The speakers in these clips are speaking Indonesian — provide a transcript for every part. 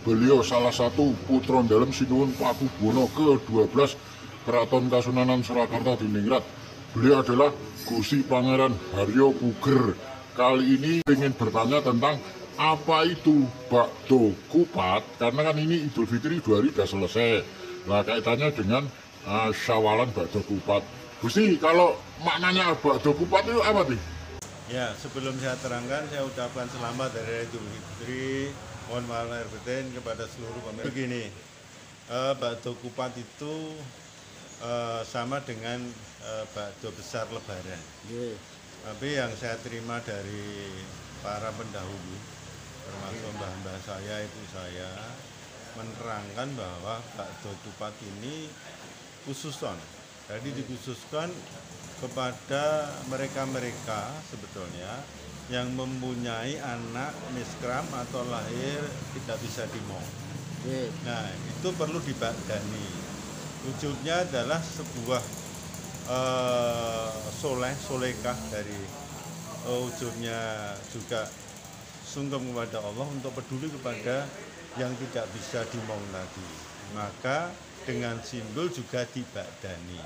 beliau salah satu putra dalam Sinuwun Pakubono ke-12 Keraton Kasunanan Surakarta Diningrat. Beliau adalah Gusti Pangeran Haryo Puger. Kali ini ingin bertanya tentang apa itu bakdo kupat, karena kan ini Idul Fitri 2 hari sudah selesai. Nah, kaitannya dengan syawalan bakdo kupat. Gusti, kalau maknanya bakdo kupat itu apa sih? Ya, sebelum saya terangkan, saya ucapkan selamat dari Idul Fitri. Mohon maaf lahir batin kepada seluruh pemirsa. Begini, bakdo kupat itu sama dengan bakdo besar Lebaran. Tapi yang saya terima dari para pendahulu, termasuk mbah-mbah saya, ibu saya, menerangkan bahwa bakdo kupat ini khususon. Jadi dikhususkan kepada mereka-mereka sebetulnya yang mempunyai anak miskram atau lahir tidak bisa dimong. Nah, itu perlu dibadani. Wujudnya adalah sebuah solekah dari wujudnya juga sungkem kepada Allah untuk peduli kepada yang tidak bisa dimong tadi. Maka dengan simbol juga dibadani.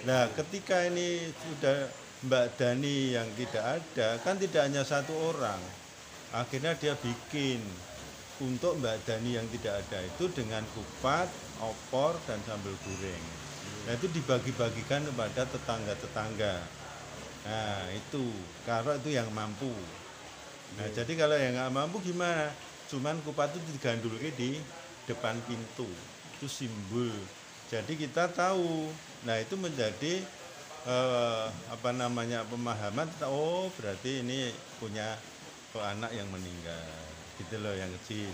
Nah, ketika ini sudah Mbak Dani yang tidak ada, kan tidak hanya satu orang. Akhirnya dia bikin untuk Mbak Dani yang tidak ada itu dengan kupat, opor, dan sambal goreng. Nah, itu dibagi-bagikan kepada tetangga-tetangga. Nah, itu kalau itu yang mampu. Nah, jadi kalau yang nggak mampu gimana? Cuman kupat itu digandulkan di depan pintu. Itu simbol. Jadi kita tahu. Nah, itu menjadi pemahaman. Oh, berarti ini punya anak yang meninggal, gitu loh, yang kecil.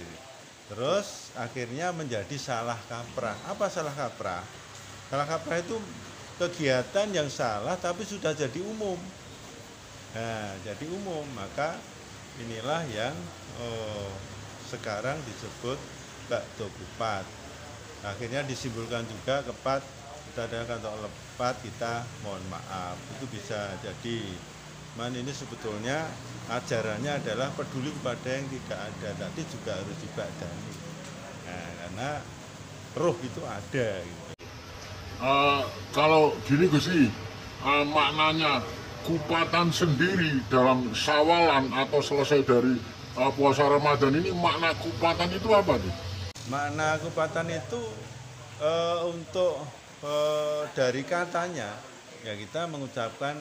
Terus akhirnya menjadi salah kaprah. Apa salah kaprah? Salah kaprah itu kegiatan yang salah tapi sudah jadi umum. Nah, jadi umum, maka inilah yang sekarang disebut bakdo kupat. Akhirnya disimbolkan juga kepat, kita ada kantong lepat, kita mohon maaf. Itu bisa jadi. Man, ini sebetulnya ajarannya adalah peduli kepada yang tidak ada. Tadi juga harus dibadani. Nah, karena roh itu ada. Gitu. Kalau gini Gusti, maknanya kupatan sendiri dalam syawalan atau selesai dari puasa Ramadan ini, makna kupatan itu apa nih? Makna kupatan itu untuk dari katanya, ya kita mengucapkan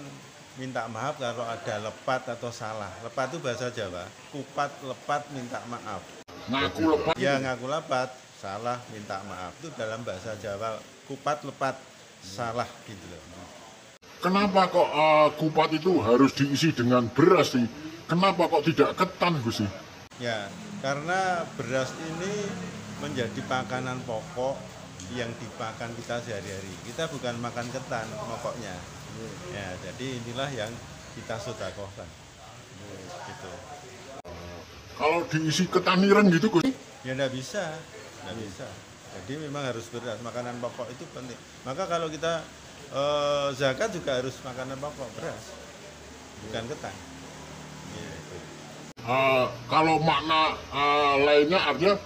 minta maaf kalau ada lepat atau salah. Lepat itu bahasa Jawa, kupat lepat minta maaf. Ngaku lepat? Ya, ngaku lepat, salah minta maaf. Itu dalam bahasa Jawa, kupat lepat salah gitu loh. Kenapa kok kupat itu harus diisi dengan beras sih? Kenapa kok tidak ketan, Gusti? Ya, karena beras ini menjadi makanan pokok yang dimakan kita sehari-hari. Kita bukan makan ketan pokoknya. Ya, jadi inilah yang kita sedekahkan. Gitu. Kalau diisi ketan ireng gitu, Gus? Ya enggak bisa. Jadi memang harus beras, makanan pokok itu penting. Maka kalau kita zakat juga harus makanan pokok, beras. Bukan ketan. Gitu. Kalau makna lainnya artinya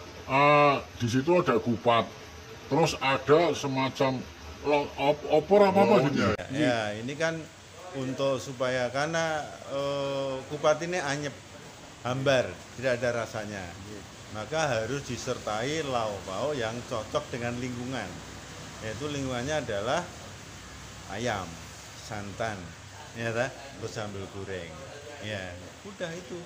di situ ada kupat, terus ada semacam opor apa gitu ya? Ya, ini kan untuk supaya karena kupat ini anyep, hambar, tidak ada rasanya, maka harus disertai lauk pauk yang cocok dengan lingkungan. Yaitu lingkungannya adalah ayam, santan, ya, terus sambal goreng. Ya, udah itu.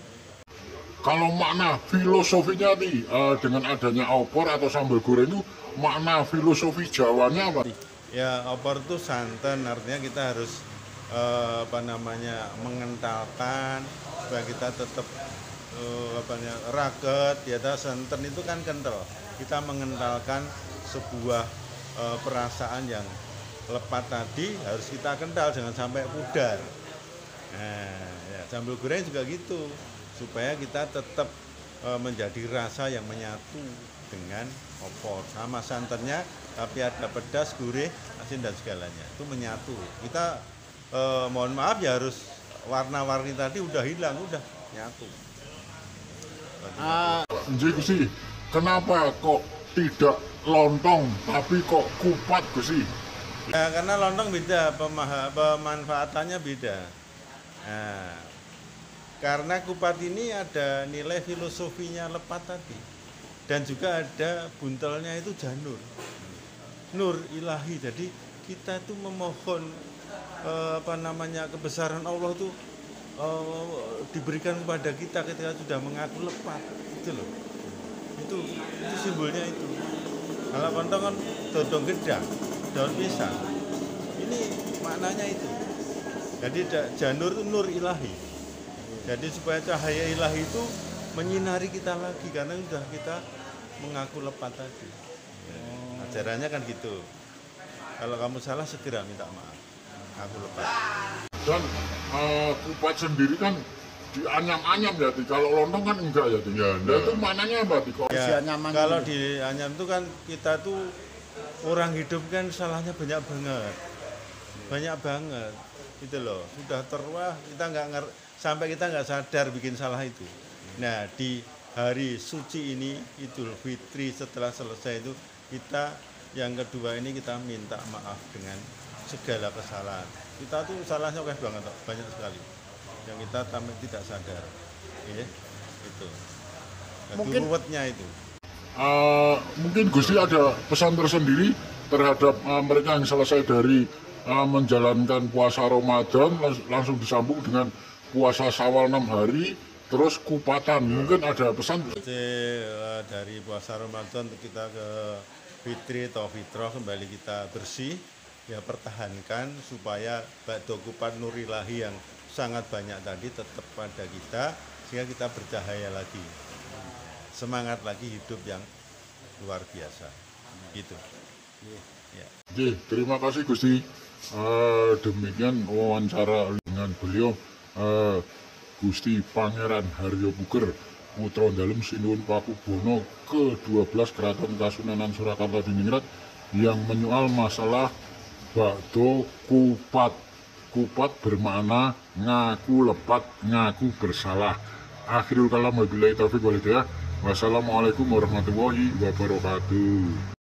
Kalau makna filosofinya nih dengan adanya opor atau sambal goreng itu, makna filosofi Jawanya apa? Ya, opor itu santan, artinya kita harus mengentalkan supaya kita tetap raket. Ya, santan itu kan kental. Kita mengentalkan sebuah perasaan yang lepat tadi harus kita kental, jangan sampai pudar. Nah, ya, sambal goreng juga gitu, supaya kita tetap menjadi rasa yang menyatu dengan opor sama santannya, tapi ada pedas, gurih, asin dan segalanya itu menyatu. Kita mohon maaf ya, harus warna-warni tadi udah hilang, udah nyatu. Jadi Gusti, kenapa kok tidak lontong tapi kok kupat Gusti? Ya, karena lontong beda, pemanfaatannya beda. Nah, karena kupat ini ada nilai filosofinya lepat tadi, dan juga ada buntelnya itu janur, nur ilahi. Jadi kita itu memohon kebesaran Allah itu diberikan kepada kita ketika sudah mengaku lepat, itu loh. Itu simbolnya itu. Kalau lontong kan dodong gedang, daun pisang. Ini maknanya itu. Jadi janur itu nur ilahi. Jadi supaya cahaya ilahi itu menyinari kita lagi karena sudah kita mengaku lepat tadi. Ajarannya kan gitu. Kalau kamu salah segera minta maaf. Aku lepas. Dan kupat sendiri kan dianyam-anyam ya, kalau lontong kan enggak ya. Nah, itu mananya apa? Ya, kalau di anyam itu kan kita tuh orang hidup kan salahnya banyak banget, gitu loh. Sudah terwah kita sampai kita nggak sadar bikin salah itu. Nah di hari suci ini Idul Fitri setelah selesai itu kita yang kedua ini kita minta maaf dengan segala kesalahan. Kita tuh salahnya banyak sekali yang kita tidak sadar, ya, itu. Mungkin ruwetnya itu. Mungkin Gusti ada pesan tersendiri terhadap mereka yang selesai dari menjalankan puasa Ramadan langsung disambung dengan puasa Syawal 6 hari terus kupatan. Mungkin ada pesan dari puasa Ramadan kita ke Fitri atau Fitrah, kembali kita bersih, ya pertahankan supaya bakdo kupat nurilahi yang sangat banyak tadi tetap pada kita sehingga kita bercahaya lagi, semangat lagi hidup yang luar biasa, gitu. Ya. Terima kasih Gusti. Demikian wawancara dengan beliau Gusti Pangeran Haryo Puger, Putra Dalem Sinuwun Pakubono ke-12 Keraton Kasunanan Surakarta Diningrat, yang menyoal masalah bakdo kupat. Kupat bermakna ngaku lepat, ngaku bersalah. Akhirul kalam, wabillahi taufiq wal hidayah. Wassalamualaikum warahmatullahi wabarakatuh.